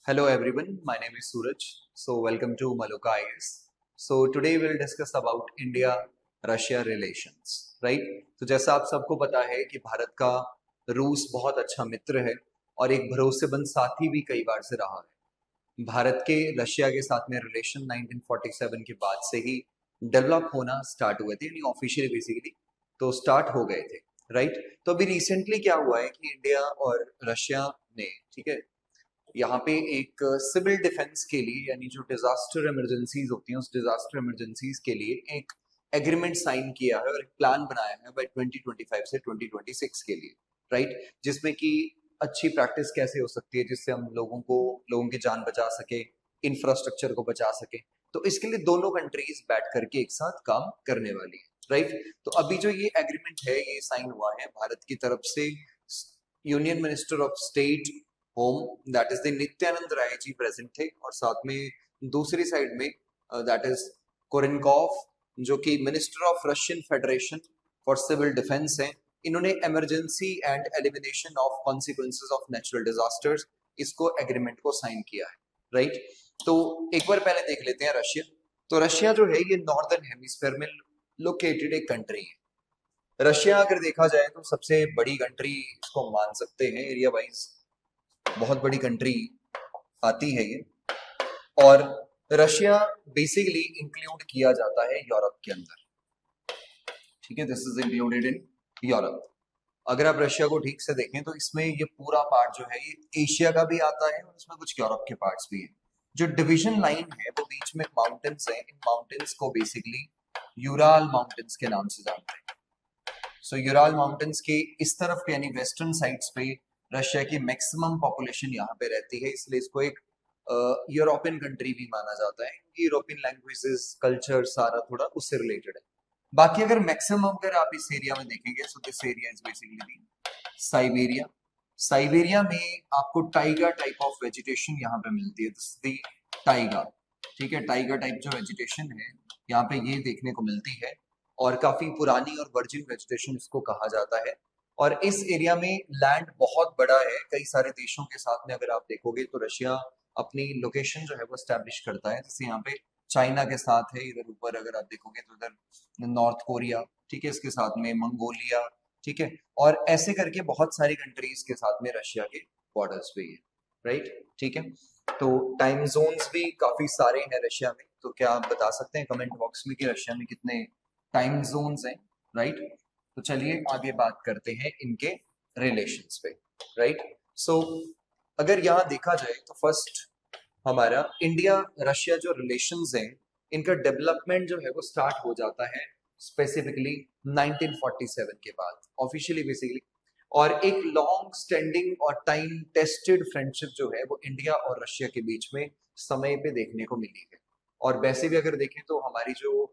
Hello everyone, my name is Suraj. So welcome to Maluka IS. So today we'll discuss about India-Russia relations, right? तो जैसा आप सबको पता है कि भारत का रूस बहुत अच्छा मित्र है और एक भरोसेमंद साथी भी कई बार से रहा है। भारत के रशिया के साथ में रिलेशन 1947 के बाद से ही डेवलप होना स्टार्ट हुए थे, यानी ऑफिशियली बेसिकली तो स्टार्ट हो गए थे, राइट? तो अभी रिसेंटली क्या हुआ है कि इंडिया और रशिया ने, ठीक है, यहाँ पे एक सिविल डिफेंस के लिए, यानी जो डिजास्टर इमरजेंसीज होती हैं उस डिजास्टर इमरजेंसीज के लिए एक एग्रीमेंट साइन किया है और एक प्लान बनाया है बाय 2025 से 2026 के लिए, राइट? जिसमें कि अच्छी प्रैक्टिस कैसे हो सकती है जिससे हम लोगों की जान बचा सके, इंफ्रास्ट्रक्चर को बचा सके। तो इसके लिए दोनों कंट्रीज बैठ करके एक साथ काम करने वाली है, राइट? तो अभी जो ये एग्रीमेंट है ये साइन हुआ है भारत की तरफ से union minister of state home that is the Nityanand Rai ji present थे, और साथ में दूसरी साइड में दैट इज कोरिनकॉफ जो कि minister of Russian Federation for civil defence हैं। इन्होंने emergency and elimination of consequences of natural disasters इसको एग्रीमेंट को साइन किया है, राइट? तो एक बार पहले देख लेते हैं रशिया। तो रशिया जो है ये नॉर्दर्न हेमिस्फीयर में लोकेटेड एक कंट्री है। रशिया अगर देखा जाए तो सबसे बड़ी कंट्री इसको मान सकते हैं, एरिया वाइज बहुत बड़ी कंट्री आती है ये। और रशिया बेसिकली इंक्लूड किया जाता है यूरोप के अंदर, ठीक है, this is included in Europe. अगर आप रशिया को ठीक से देखें तो इसमें ये पूरा पार्ट जो है ये एशिया का भी आता है और इसमें कुछ यूरोप के पार्ट्स भी हैं। जो डिवीजन लाइन है वो बीच में माउंटेन्स है, इन माउंटेन्स को बेसिकली यूराल माउंटेन्स के नाम से जानते हैं। सो यूराल माउंटेन्स के इस तरफ पे यानी वेस्टर्न साइड्स पे रशिया की मैक्सिमम पॉपुलेशन यहाँ पे रहती है, इसलिए इसको एक यूरोपियन कंट्री भी माना जाता है। यूरोपियन लैंग्वेजेस, कल्चर सारा थोड़ा उससे रिलेटेड है। बाकी अगर मैक्सिमम अगर आप इस एरिया में देखेंगे, so this area is basically Siberia. Siberia में आपको टाइगा टाइप ऑफ वेजिटेशन यहाँ पे मिलती है, दिस दी टाइगा, ठीक है, टाइगा टाइप जो वेजिटेशन है यहाँ पे ये देखने को मिलती है, और काफी पुरानी और वर्जिन वेजिटेशन इसको कहा जाता है। और इस एरिया में लैंड बहुत बड़ा है, कई सारे देशों के साथ में अगर आप देखोगे तो रशिया अपनी लोकेशन जो है वो स्टैब्लिश करता है। जैसे यहाँ पे चाइना के साथ है, इधर ऊपर अगर आप देखोगे तो इधर नॉर्थ कोरिया, ठीक है, इसके साथ में मंगोलिया, ठीक है, और ऐसे करके बहुत सारी कंट्रीज के साथ में रशिया के बॉर्डर्स भी है, राइट? ठीक है, तो टाइम जोन्स भी काफी सारे हैं रशिया में। तो क्या आप बता सकते हैं कमेंट बॉक्स में कि रशिया में कितने टाइम जोन्स हैं, राइट? तो चलिए आगे बात करते हैं इनके रिलेशंस पे, राइट? सो अगर यहाँ देखा जाए तो फर्स्ट हमारा इंडिया रशिया जो रिलेशंस हैं इनका डेवलपमेंट जो है वो स्टार्ट हो जाता है स्पेसिफिकली 1947 के बाद ऑफिशियली बेसिकली। और एक लॉन्ग स्टैंडिंग और टाइम टेस्टेड फ्रेंडशिप जो है वो इंडिया और रशिया के बीच में समय पे देखने को मिली है। और वैसे भी अगर देखें तो हमारी जो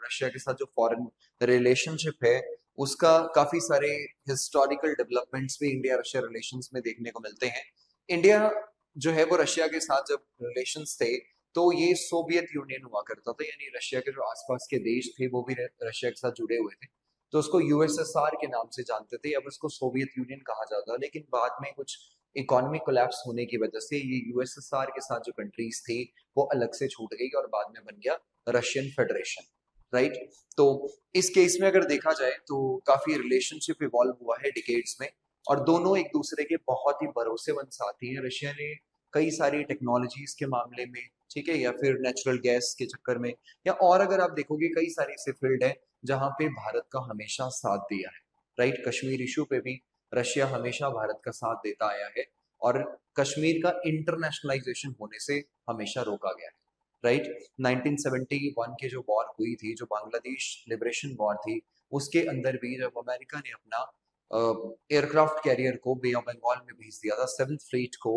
रशिया के साथ जो फॉरेन रिलेशनशिप है उसका काफी सारे हिस्टोरिकल डेवलपमेंट्स भी इंडिया रशिया रिलेशंस में देखने को मिलते हैं। इंडिया जो है वो रशिया के साथ जब रिलेशंस थे तो ये सोवियत यूनियन हुआ करता था, यानी रशिया के जो आसपास के देश थे वो भी रशिया के साथ जुड़े हुए थे, तो उसको यूएसएसआर के नाम से जानते थे, अब उसको सोवियत यूनियन कहा जाता। लेकिन बाद में कुछ इकोनॉमिक कोलैप्स होने की वजह से ये यूएसएसआर के साथ जो कंट्रीज थी वो अलग से छूट गई और बाद में बन गया रशियन फेडरेशन, राइट? तो इस केस में अगर देखा जाए तो काफी रिलेशनशिप इवॉल्व हुआ है डिकेड्स में, और दोनों एक दूसरे के बहुत ही भरोसेमंद साथी हैं। रशिया ने कई सारी टेक्नोलॉजीज के मामले में, ठीक है, या फिर नेचुरल गैस के चक्कर में, या और अगर आप देखोगे कई सारी ऐसे फील्ड है जहां पे भारत का हमेशा साथ दिया है, राइट? कश्मीर इशू पे भी रशिया हमेशा भारत का साथ देता आया है, और कश्मीर का इंटरनेशनलाइजेशन होने से हमेशा रोका गया है, राइट? 1971 की जो वॉर हुई थी, जो बांग्लादेश लिबरेशन वॉर थी, उसके अंदर भी जब अमेरिका ने अपना एयरक्राफ्ट कैरियर को बे ऑफ बंगाल में भेज दिया था, सेवंथ फ्लीट को,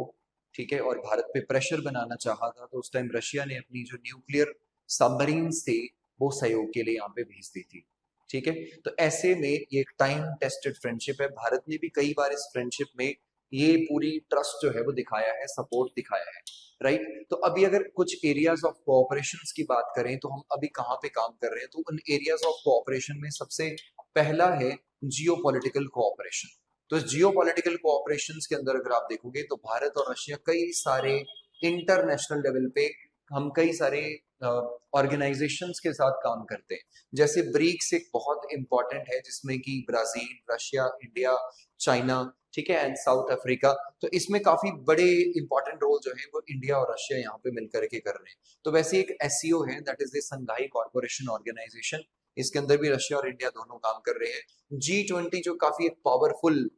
ठीक है, और भारत पे प्रेशर बनाना चाहा था, तो उस टाइम रशिया ने अपनी जो न्यूक्लियर सबमरीन्स थे वो सहयोग के लिए यहाँ पे भेज दी थी, ठीक है। तो ऐसे में ये एक टाइम टेस्टेड फ्रेंडशिप है, भारत ने भी कई बार इस फ्रेंडशिप में ये पूरी ट्रस्ट जो है वो दिखाया है, सपोर्ट दिखाया है, राइट? तो अभी अगर कुछ एरियाज ऑफ कोऑपरेशन की बात करें तो हम अभी कहाँ पे काम कर रहे हैं, तो उन एरियाज ऑफ कोऑपरेशन में सबसे पहला है जियो पॉलिटिकल कोऑपरेशन। तो जियो पॉलिटिकल कोऑपरेशन के अंदर अगर आप देखोगे तो भारत और रशिया कई सारे इंटरनेशनल लेवल पे हम कई सारे ऑर्गेनाइजेशंस के साथ काम करते हैं। जैसे ब्रिक्स एक बहुत इंपॉर्टेंट है जिसमें कि ब्राजील, रशिया, इंडिया, चाइना, ठीक है, एंड साउथ अफ्रीका। तो इसमें काफी बड़े इंपॉर्टेंट रोल जो है वो इंडिया और रशिया यहाँ पे मिलकर के कर रहे हैं। तो वैसे एक एससीओ है, that is the Shanghai corporation organisation, इसके अंदर भी रशिया और इंडिया दोनों काम कर रहे हैं। G20 जो काफी एक पावरफुल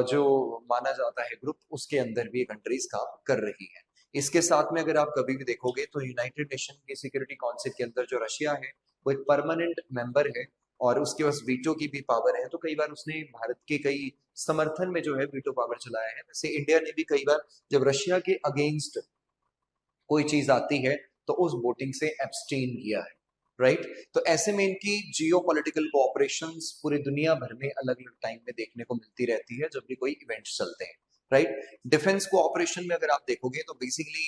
जो माना जाता है ग्रुप, उसके अंदर भी ये कंट्रीज काम कर रही है। इसके साथ में अगर आप कभी भी देखोगे तो यूनाइटेड नेशन के सिक्योरिटी काउंसिल के अंदर जो रशिया है वो एक परमानेंट मेंबर है और उसके पास वीटो की भी पावर है। तो कई बार उसने भारत के कई समर्थन में जो है वीटो पावर चलाया है। वैसे इंडिया ने भी कई बार जब रशिया के अगेंस्ट कोई चीज आती है तो उस वोटिंग से एब्सटेन किया है, राइट। तो ऐसे में इनकी जियो पॉलिटिकल कोऑपरेशंस पूरी दुनिया भर में अलग अलग टाइम में देखने को मिलती रहती है जब भी कोई इवेंट्स चलते हैं, राइट। डिफेंस कोऑपरेशन में अगर आप देखोगे तो बेसिकली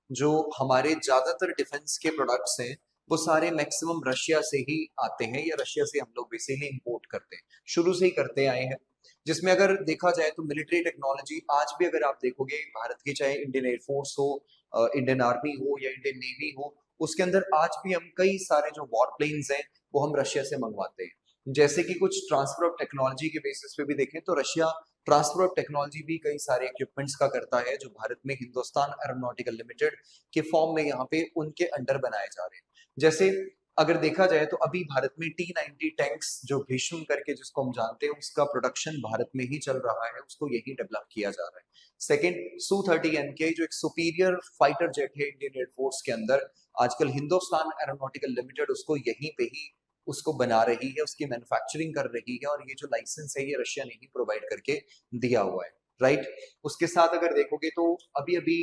जो हमारे ज्यादातर डिफेंस के प्रोडक्ट्स हैं वो सारे मैक्सिमम रशिया से ही आते हैं या रशिया से हम लोग बेसिकली इंपोर्ट करते हैं, शुरू से ही करते आए हैं। जिसमें अगर देखा जाए तो मिलिट्री टेक्नोलॉजी आज भी अगर आप देखोगे भारत की, चाहे इंडियन एयरफोर्स हो, इंडियन आर्मी हो या इंडियन नेवी हो, उसके अंदर आज भी हम कई सारे जो वॉर प्लेन्स हैं वो हम रशिया से मंगवाते हैं। जैसे कि कुछ ट्रांसफर ऑफ टेक्नोलॉजी के बेसिस पे भी देखें तो रशिया ट्रांसफर ऑफ टेक्नोलॉजी भी कई सारे इक्विपमेंट्स का करता है जो भारत में हिंदुस्तान एरोनॉटिकल लिमिटेड के फॉर्म में यहाँ पे उनके अंडर बनाए जा रहे हैं। जैसे अगर देखा जाए तो अभी भारत में T-90 टैंक्स जो भीष्म करके जिसको हम जानते हैं उसका प्रोडक्शन भारत में ही चल रहा है, उसको यही डेवलप किया जा रहा है। सेकंड, Su-30MK जो एक सुपीरियर फाइटर जेट है इंडियन एयरफोर्स के अंदर, आजकल हिंदुस्तान एरोनॉटिकल लिमिटेड उसको यहीं पे ही उसको बना रही है, उसकी मैन्युफैक्चरिंग कर रही है और ये जो लाइसेंस है ये रशिया ने ही प्रोवाइड करके दिया हुआ है, राइट। उसके साथ अगर देखोगे तो अभी अभी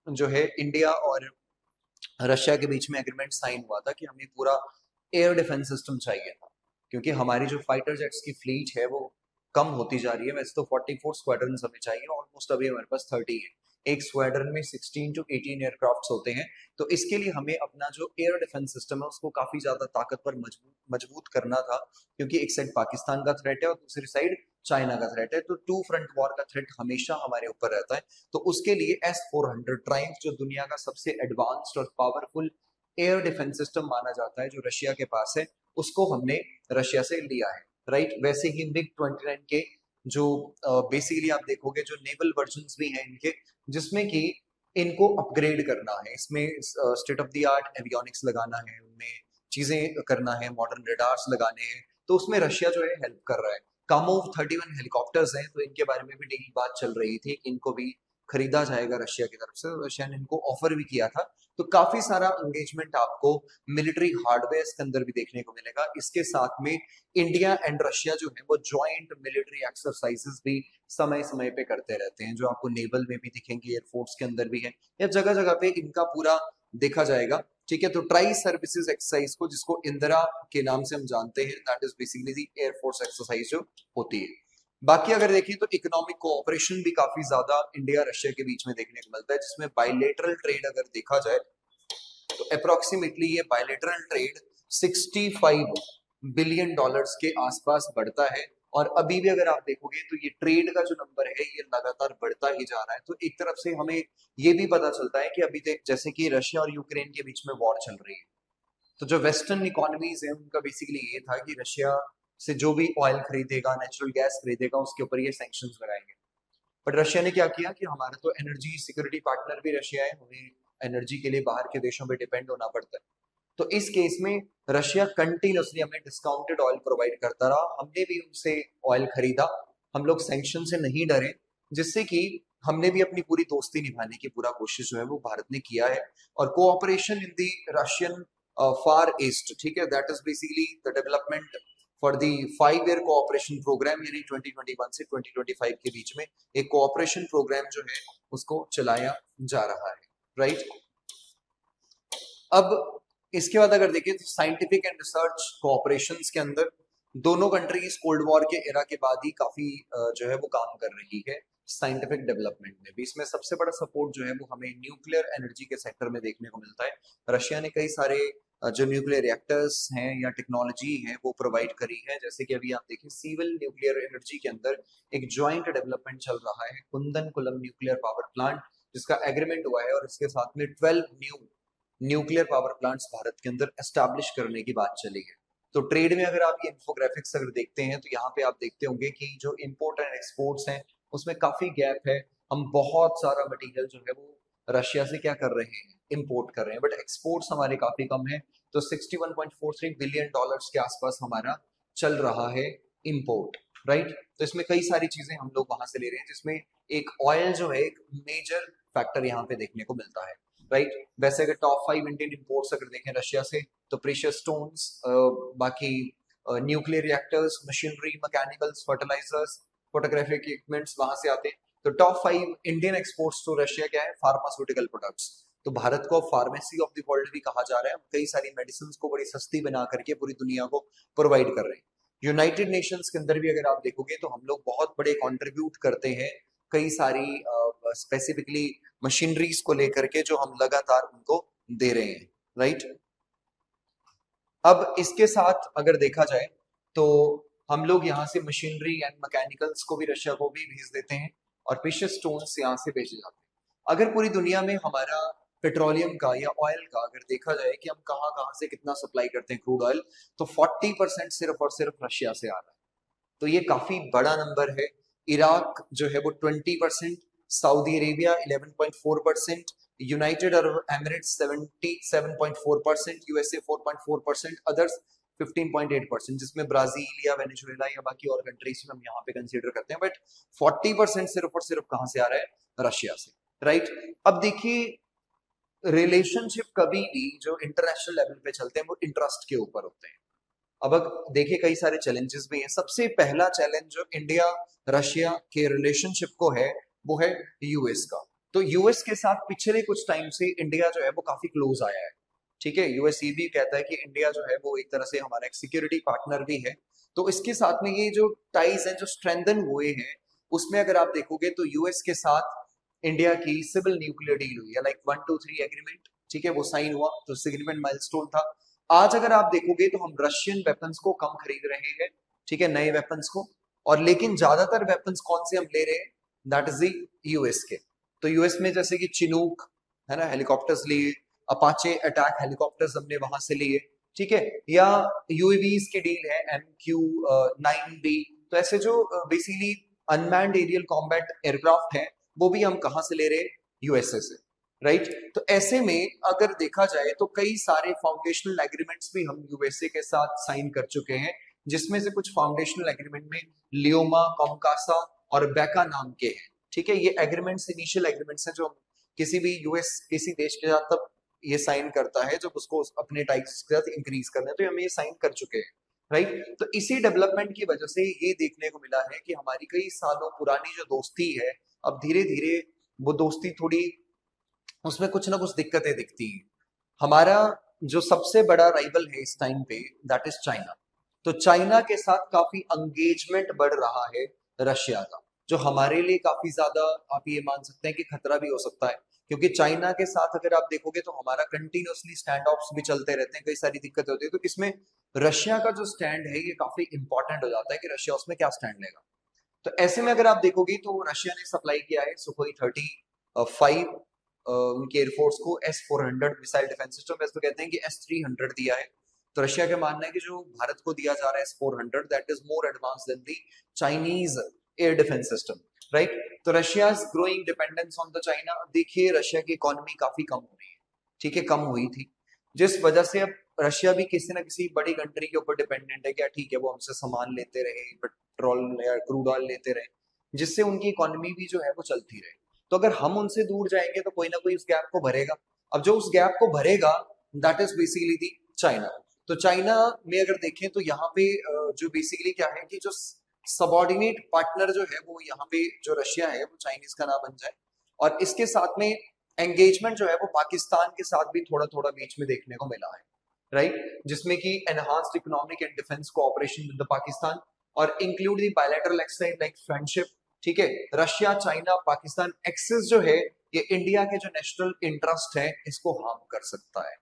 जो है इंडिया और रशिया के बीच में एग्रीमेंट साइन हुआ था कि हमें पूरा एयर डिफेंस सिस्टम चाहिए था, क्योंकि हमारी जो फाइटर जेट्स की फ्लीट है वो कम होती जा रही है। वैसे तो 44 स्क्वाड्रन हमें चाहिए, ऑलमोस्ट अभी हमारे पास 30 है। एक स्क्वाड्रन में 16 to 18 एयरक्राफ्ट होते हैं। तो इसके लिए हमें अपना जो एयर डिफेंस सिस्टम है उसको काफी ज्यादा ताकतवर मजबूत करना था, क्योंकि एक साइड पाकिस्तान का थ्रेट है और दूसरी साइड चाइना का थ्रेट है। तो टू फ्रंट वॉर का थ्रेट हमेशा हमारे ऊपर रहता है। तो उसके लिए S-400 ट्रायम्फ जो दुनिया का सबसे एडवांस्ड और पावरफुल एयर डिफेंस सिस्टम माना जाता है जो रशिया के पास है, उसको हमने रशिया से लिया है, राइट। वैसे ही MiG-29 के जो बेसिकली आप देखोगे जो नेवल वर्जन भी हैं इनके, जिसमें कि इनको अपग्रेड करना है, इसमें state of the art avionics लगाना है, उनमें चीजें करना है, मॉडर्न रेडार्स लगाने हैं। तो उसमें रशिया जो है हेल्प कर रहा है। कामोव 31 हेलीकॉप्टर्स हैं, तो इनके बारे में भी डील बात चल रही थी कि इनको भी खरीदा जाएगा रशिया की तरफ से। रशिया ने इनको ऑफर भी किया था। तो काफी सारा एंगेजमेंट आपको मिलिट्री हार्डवेयर के अंदर भी देखने को मिलेगा। इसके साथ में इंडिया एंड रशिया जो है वो ज्वाइंट मिलिट्री एक्सरसाइजेस भी समय समय पे करते रहते हैं, जो आपको नेवल में भी दिखेंगे, एयरफोर्स के अंदर भी है, या जगह जगह पे इनका पूरा देखा जाएगा, ठीक है। तो ट्राई सर्विसेज एक्सरसाइज को, जिसको इंदिरा के नाम से हम जानते हैं, that is basically the air force exercise जो होती है। बाकी अगर देखें तो इकोनॉमिक कोऑपरेशन भी काफी ज्यादा इंडिया रशिया के बीच में देखने को मिलता है, जिसमें बायलेटरल ट्रेड अगर देखा जाए तो अप्रोक्सीमेटली ये बायलेटरल ट्रेड 65 बिलियन डॉलर्स के आसपास बढ़ता है। और अभी भी अगर आप देखोगे तो ये ट्रेड का जो नंबर है ये लगातार बढ़ता ही जा रहा है। तो एक तरफ से हमें ये भी पता चलता है कि अभी तक जैसे कि रशिया और यूक्रेन के बीच में वॉर चल रही है, तो जो वेस्टर्न इकोनॉमीज है उनका बेसिकली ये था कि रशिया से जो भी ऑयल खरीदेगा, नेचुरल गैस खरीदेगा, उसके ऊपर ये सैंक्शंस लगाएंगे। बट रशिया ने क्या किया कि हमारा तो एनर्जी सिक्योरिटी पार्टनर भी रशिया है, हमें एनर्जी के लिए बाहर के देशों पे डिपेंड होना पड़ता है। तो इस केस में रशिया कंटिन्यूसली हमें डिस्काउंटेड ऑयल प्रोवाइड करता रहा, हमने भी उनसे ऑयल खरीदा, हम लोग सैंक्शन से नहीं डरे, जिससे कि हमने भी अपनी पूरी दोस्ती निभाने की पूरा कोशिश जो है वो भारत ने किया है। और cooperation in the Russian far east, ठीक है, that is basically the development for the 5 year cooperation programme, यानी 2021 से 2025 के बीच में एक कोऑपरेशन प्रोग्राम जो है उसको चलाया जा रहा है, राइट। अब इसके बाद अगर देखें तो साइंटिफिक एंड रिसर्च कोऑपरेशंस के अंदर दोनों कंट्रीज कोल्ड वॉर के एरा के बाद ही काफी जो है वो काम कर रही है साइंटिफिक डेवलपमेंट में भी। इसमें सबसे बड़ा सपोर्ट जो है वो हमें न्यूक्लियर एनर्जी के सेक्टर में देखने को मिलता है। रशिया ने कई सारे जो न्यूक्लियर रिएक्टर्स हैं या टेक्नोलॉजी है वो प्रोवाइड करी है। जैसे कि अभी आप देखिए सिविल न्यूक्लियर एनर्जी के अंदर एक ज्वाइंट डेवलपमेंट चल रहा है, Kundan coulomb nuclear power plant, जिसका एग्रीमेंट हुआ है, और इसके साथ में 12 new nuclear power plants Bharat के अंदर एस्टैब्लिश करने की बात चली है। तो ट्रेड में अगर आप ये इंफोग्राफिक्स अगर देखते हैं तो यहाँ पे आप देखते होंगे कि जो इंपोर्ट एंड एक्सपोर्ट्स हैं उसमें काफी गैप है। हम बहुत सारा मटेरियल जो है वो रशिया से क्या कर रहे हैं, इंपोर्ट कर रहे हैं, बट एक्सपोर्ट्स हमारे काफी कम है। तो 61.43 बिलियन डॉलर्स के आसपास हमारा चल रहा है इंपोर्ट, राइट। तो इसमें कई सारी चीजें हम लोग वहां से ले रहे हैं, जिसमें एक ऑयल जो है एक मेजर फैक्टर यहाँ पे देखने को मिलता है, राइट। वैसे अगर टॉप 5 इंडियन इंपोर्ट्स अगर देखें रशिया से, तो प्रीशियस स्टोन्स, बाकी nuclear reactors, machinery, mechanicals, fertilisers, photographic equipments वहां से आते हैं। तो top 5 Indian exports to Russia क्या है, फार्मास्यूटिकल प्रोडक्ट्स। तो भारत को फार्मेसी ऑफ द वर्ल्ड भी कहा जा रहा है। हम कई सारी मेडिसिन को बड़ी सस्ती बना करके पूरी दुनिया को प्रोवाइड कर रहे हैं। यूनाइटेड नेशंस के अंदर भी अगर आप देखोगे तो हम लोग बहुत बड़े कंट्रीब्यूट करते हैं कई सारी स्पेसिफिकली मशीनरीज को लेकर के, जो हम लगातार उनको दे रहे हैं, राइट। अब इसके साथ अगर देखा जाए तो हम लोग यहाँ से मशीनरी एंड मैकेनिकल्स को भी रशिया को भी भेज देते हैं, और प्रीशियस स्टोन्स यहाँ से भेजे जाते हैं। अगर पूरी दुनिया में हमारा पेट्रोलियम का या ऑयल का अगर देखा जाए कि हम कहाँ कहाँ से कितना सप्लाई करते हैं क्रूड ऑयल, तो 40% सिर्फ और सिर्फ रशिया से आ रहा है। तो ये काफी बड़ा नंबर है। इराक जो है वो 20%, Saudi Arabia 11.4%, United Arab Emirates 77.4%, USA 4.4%, others 15.8%, जिसमें ब्राजील या वेनेजुएला या बाकी और कंट्रीज में हम यहाँ पे कंसीडर करते हैं। बट 40% सिर्फ और सिर्फ कहाँ से आ रहा है, रशिया से, राइट। अब देखिए, रिलेशनशिप कभी भी जो इंटरनेशनल लेवल पे चलते हैं वो इंटरेस्ट के ऊपर होते हैं। अब देखिए कई सारे चैलेंजेस भी हैं। सबसे पहला चैलेंज जो इंडिया रशिया के रिलेशनशिप को है वो है यूएस का। तो यूएस के साथ पिछले कुछ टाइम से इंडिया जो है वो काफी क्लोज आया है, ठीक है। यूएस ये भी कहता है कि इंडिया जो है वो एक तरह से हमारा एक सिक्योरिटी पार्टनर भी है। तो इसके साथ में ये जो टाइज हैं जो स्ट्रेंथन हुए हैं, उसमें अगर आप देखोगे तो यूएस के साथ इंडिया की सिविल न्यूक्लियर डील हुई है, लाइक 123 एग्रीमेंट, ठीक है, वो साइन हुआ, तो सिग्निफिकेंट माइलस्टोन था। आज अगर आप देखोगे तो हम रशियन वेपन्स को कम खरीद रहे हैं, ठीक है, नए वेपन्स को, और लेकिन ज्यादातर वेपन्स कौन से हम ले रहे हैं, दैट इज द यूएस के। तो यूएस में जैसे कि चिनूक है ना, हेलीकॉप्टर्स लिए, अपाचे अटैक हेलीकॉप्टर्स हमने वहां से लिए, ठीक है, या यूएवीज की डील है MQ-9B। तो ऐसे जो basically unmanned aerial combat aircraft है वो भी हम कहां से ले रहे हैं, यूएसए से, राइट। तो ऐसे में अगर देखा जाए तो कई सारे फाउंडेशनल एग्रीमेंट्स भी हम यूएसए के साथ साइन कर चुके हैं, जिसमें से कुछ फाउंडेशनल एग्रीमेंट में लियोमा, कॉमकासा और बेका नाम के हैं, ठीक है। ये एग्रीमेंट्स इनिशियल एग्रीमेंट्स हैं जो किसी भी यूएस किसी देश के साथ तब ये साइन करता है जब उसको अपने टाइप्स के साथ इंक्रीज करना है, तो हम ये साइन कर चुके हैं, राइट। तो इसी डेवलपमेंट की वजह से ये देखने को मिला है कि हमारी कई सालों पुरानी जो दोस्ती है, अब धीरे धीरे वो दोस्ती थोड़ी, उसमें कुछ ना कुछ दिक्कतें दिखती हैं। हमारा जो सबसे बड़ा राइवल है इस टाइम पे, दैट इज चाइना। तो चाइना के साथ काफी एंगेजमेंट बढ़ रहा है रशिया का, जो हमारे लिए काफी ज्यादा आप ये मान सकते हैं कि खतरा भी हो सकता है, क्योंकि चाइना के साथ अगर आप देखोगे तो हमारा कंटिन्यूअसली स्टैंड ऑफ्स भी चलते रहते हैं, कई सारी दिक्कतें होती है। तो इसमें रशिया का जो स्टैंड है ये काफी इंपॉर्टेंट हो जाता है कि रशिया उसमें क्या स्टैंड लेगा। तो ऐसे में अगर आप देखोगे तो रशिया ने सप्लाई किया है सुखोई 35 उनके एयरफोर्स को S-400 मिसाइल डिफेंस सिस्टम, वैसे तो कहते हैं कि S-300 दिया है। तो रशिया का मानना है कि जो भारत को दिया जा रहा है S-400, that is more advance than the Chinese air defence system, right. तो Russia growing dependence on the China. देखिए रशिया की इकोनॉमी काफी कम हो रही है, ठीक है, कम हुई थी, जिस वजह से अब रशिया भी किसी ना किसी बड़ी कंट्री के ऊपर डिपेंडेंट है। क्या ठीक है, वो हमसे सामान लेते रहे, पेट्रोल या क्रूड ऑयल लेते रहे, जिससे उनकी इकोनॉमी भी जो है वो चलती रहे। तो अगर हम उनसे दूर जाएंगे तो कोई ना कोई उस गैप को भरेगा। अब जो उस गैप को भरेगा that is basically the China. तो चाइना में अगर देखें तो यहाँ पे जो बेसिकली क्या है कि जो सबऑर्डिनेट पार्टनर जो है वो यहाँ पे जो रशिया है वो चाइनीज का ना बन जाए, और इसके साथ में एंगेजमेंट जो है वो पाकिस्तान के साथ भी थोड़ा थोड़ा बीच में देखने को मिला है, राइट, जिसमें कि enhanced economic and defence cooperation with the Pakistan और include the bilateral exercise like friendship, ठीक है। रशिया चाइना पाकिस्तान एक्सेस जो है ये इंडिया के जो नेशनल इंटरेस्ट है इसको हार्म कर सकता है,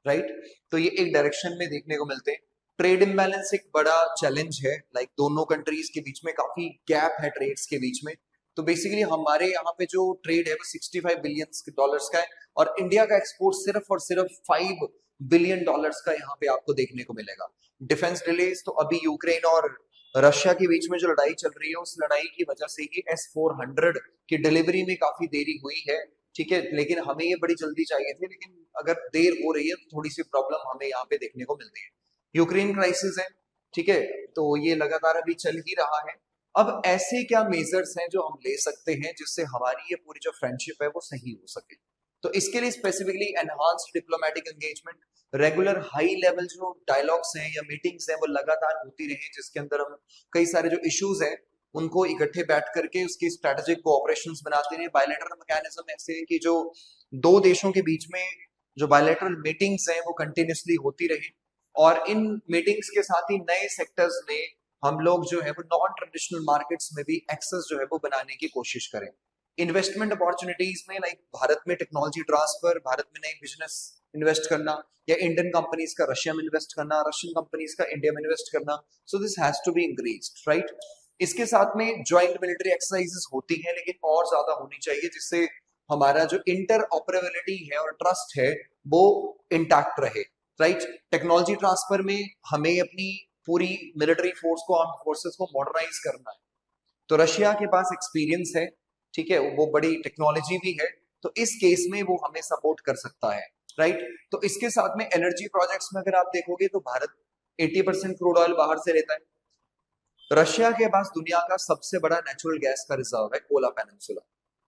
राइट। तो ये एक डायरेक्शन में देखने को मिलते हैं। ट्रेड इम्बैलेंस एक बड़ा चैलेंज है, लाइक दोनों कंट्रीज के बीच में काफी गैप है ट्रेड्स के बीच में। तो बेसिकली हमारे यहाँ पे जो ट्रेड है वो 65 बिलियन डॉलर्स का है, और इंडिया का एक्सपोर्ट सिर्फ और सिर्फ 5 बिलियन डॉलर्स का यहाँ पे आपको देखने को मिलेगा। डिफेंस डिलेज तो अभी यूक्रेन और रशिया के बीच में जो लड़ाई चल रही है उस लड़ाई की वजह से ही S-400 की डिलीवरी में काफी देरी हुई है, ठीक है, लेकिन हमें ये बड़ी जल्दी चाहिए थी, लेकिन अगर देर हो रही है तो थोड़ी सी प्रॉब्लम हमें यहाँ पे देखने को मिलती है। यूक्रेन क्राइसिस है, ठीक है, तो ये लगातार अभी चल ही रहा है। अब ऐसे क्या मेजर्स हैं जो हम ले सकते हैं जिससे हमारी ये पूरी जो फ्रेंडशिप है वो सही हो सके? तो इसके लिए specifically enhanced diplomatic engagement, regular high level जो डायलॉग्स हैं या मीटिंग्स हैं वो लगातार होती रहे, जिसके अंदर हम कई सारे जो इश्यूज हैं उनको इकट्ठे बैठ करके उसकी स्ट्रेटेजिक कोऑपरेशंस बनाते रहे। बायलैटरल मैकेनिज्म ऐसे है कि जो दो देशों के बीच में जो बायलैटरल मीटिंग्स हैं वो कंटिन्यूसली होती रहे, और इन मीटिंग्स के साथ ही नए सेक्टर्स में हम लोग जो है वो नॉन ट्रेडिशनल मार्केट्स में भी एक्सेस जो है वो बनाने की कोशिश करें। इन्वेस्टमेंट अपॉर्चुनिटीज में लाइक भारत में टेक्नोलॉजी ट्रांसफर, भारत में नई बिजनेस इन्वेस्ट करना, या इंडियन कंपनीज का रशिया में इन्वेस्ट करना, रशियन कंपनीज का इंडिया में इन्वेस्ट करना, so this has to be increased, right. इसके साथ में ज्वाइंट मिलिट्री एक्सरसाइजेस होती हैं, लेकिन और ज्यादा होनी चाहिए जिससे हमारा जो इंटर ऑपरेबिलिटी है और ट्रस्ट है वो इंटैक्ट रहे, राइट। टेक्नोलॉजी ट्रांसफर में हमें अपनी पूरी मिलिट्री फोर्स को, आर्म फोर्सेस को मॉडर्नाइज करना है, तो रशिया के पास एक्सपीरियंस है, ठीक है, वो बड़ी टेक्नोलॉजी भी है, तो इस केस में वो हमें सपोर्ट कर सकता है, राइट। तो इसके साथ में एनर्जी प्रोजेक्ट्स में अगर आप देखोगे तो भारत 80% क्रूड ऑयल बाहर से लेता है। रशिया के पास दुनिया का सबसे बड़ा नेचुरल गैस का रिजर्व है, कोला पेनिनसुला,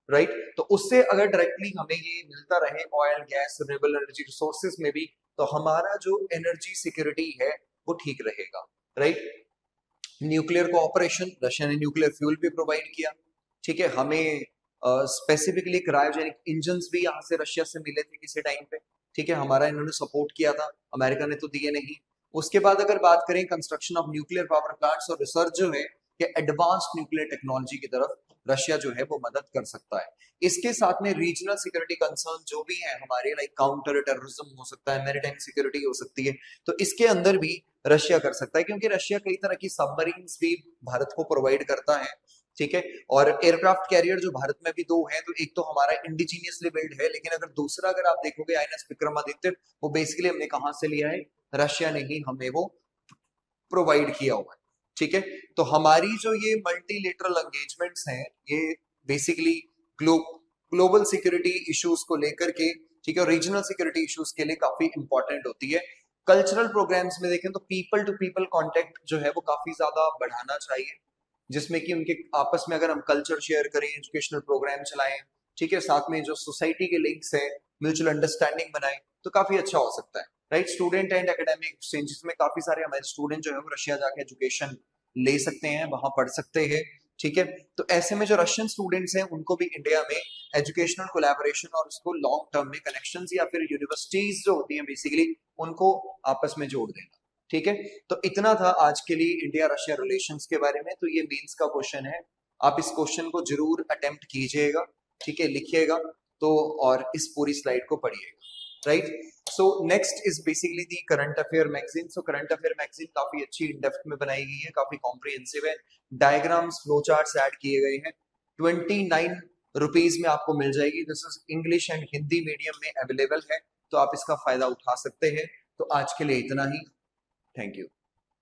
राइट। तो उससे अगर डायरेक्टली हमें ये मिलता रहे oil gas renewable energy resources में भी, तो हमारा जो एनर्जी सिक्योरिटी है वो ठीक रहेगा, राइट। न्यूक्लियर कोऑपरेशन, रशिया ने न्यूक्लियर फ्यूल भी प्रोवाइड किया, ठीक है, हमें स्पेसिफिकली क्रायोजेनिक इंजन्स भी यहाँ से रशिया से मिले थे किसी टाइम पे, ठीक है, हमारा इन्होंने सपोर्ट किया था, अमेरिका ने तो दिए नहीं। उसके बाद अगर बात करें construction of nuclear power plants और रिसर्च जो है कि एडवांस्ड न्यूक्लियर टेक्नोलॉजी की तरफ रशिया जो है वो मदद कर सकता है। इसके साथ में रीजनल सिक्योरिटी कंसर्न जो भी है हमारे, लाइक काउंटर टेररिज्म हो सकता है, मैरीटाइम सिक्योरिटी हो सकती है, तो इसके अंदर भी रशिया कर सकता है, क्योंकि रशिया कई तरह की सबमरीन्स भी भारत को प्रोवाइड करता है, ठीक है, और एयरक्राफ्ट कैरियर जो भारत में भी दो हैं, तो एक तो हमारा इंडिजीनियसली बिल्ड है, लेकिन अगर दूसरा अगर आप देखोगे INS विक्रमादित्य, वो बेसिकली हमने कहाँ से लिया है, रशिया ने ही हमें वो प्रोवाइड किया हुआ है, ठीक है। तो हमारी जो ये मल्टीलेटरल एंगेजमेंट्स हैं ये बेसिकली ग्लोबल सिक्योरिटी इश्यूज को लेकर के, ठीक है, और रीजनल सिक्योरिटी इश्यूज के लिए काफी इंपॉर्टेंट होती है। कल्चरल प्रोग्राम्स में देखें तो पीपल टू पीपल कांटेक्ट जो है वो काफी ज्यादा बढ़ाना चाहिए, जिसमें कि उनके आपस में अगर हम कल्चर शेयर करें, एजुकेशनल प्रोग्राम चलाएं, ठीक है, साथ में जो सोसाइटी के लिंक्स है, म्यूचुअल अंडरस्टैंडिंग बनाएं, तो काफी अच्छा हो सकता है, right. Student and academic exchanges में काफी सारे हमारे स्टूडेंट जो है वो रशिया जाके एजुकेशन ले सकते हैं, वहां पढ़ सकते हैं, ठीक है। तो ऐसे में जो रशियन स्टूडेंट्स हैं उनको भी इंडिया में एजुकेशनल कोलैबोरेशन और उसको लॉन्ग टर्म में कनेक्शंस या फिर यूनिवर्सिटीज जो होती हैं बेसिकली उनको आपस में जोड़ देना, ठीक है। तो इतना था आज के लिए इंडिया रशिया रिलेशंस के बारे में। तो ये मेंस का क्वेश्चन है, आप इस क्वेश्चन को जरूर अटेम्प्ट कीजिएगा, ठीक है, लिखिएगा तो, और इस पूरी स्लाइड को पढ़िएगा, right. So next is basically the current affair magazine. So current affair magazine काफी अच्छी इन डेप्थ में बनाई गई है, काफी कॉम्प्रिहेंसिव है, डायग्राम्स, फ्लो चार्ट्स ऐड किए गए हैं, 29 रुपीज में आपको मिल जाएगी। This is English and Hindi medium में अवेलेबल है, तो आप इसका फायदा उठा सकते हैं। तो आज के लिए इतना ही, थैंक यू।